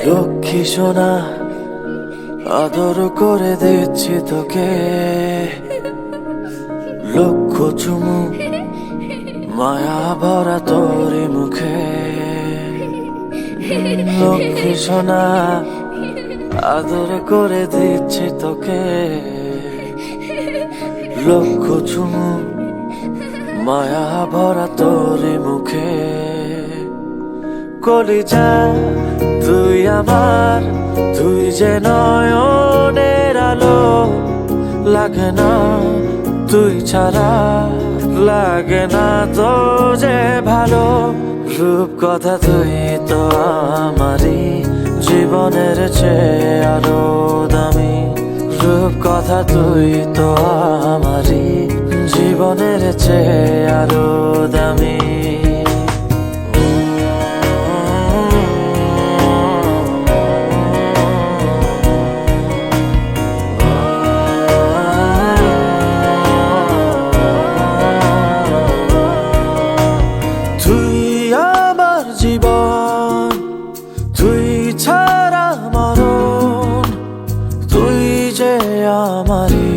লক্ষ্মী সোনা আদর করে দিচ্ছি তোকে, লক্ষ চুমু মায়া ভরা তোরি মুখে। লক্ষ্মী সোনা আদর করে দিচ্ছি তোকে, লক্ষ চুমু মায়া ভরা তোরি মুখে। কলিজা তুই আমার, তুই যে নয়নের আলো, লাগে না তুই ছাড়া, লাগে না তো যে ভালো। রূপ কথা তুই তো আমারই, জীবনের চেয়ে আরো দামি। রূপ কথা তুই তো আমারই, জীবনের চেয়ে আরো দামি। জীবন তুই ছাড়া মরণ, তুই যে আমারি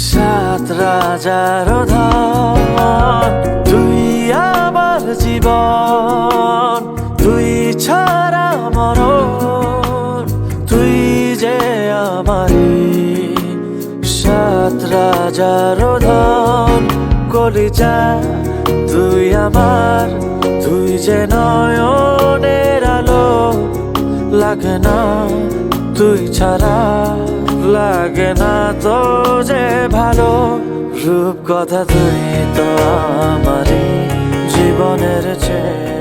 সাত রাজার ধন। তুই আমার জীবন, তুই ছাড়া মরণ, তুই যে আমারি সাত রাজার ধন। কলিজা তুই আমার, তুই যে নয়নের আলো, লাগে না তুই ছাড়া, লাগে না তো যে ভালো। রূপ কথা তুই তো আমারই, জীবনের চেয়ে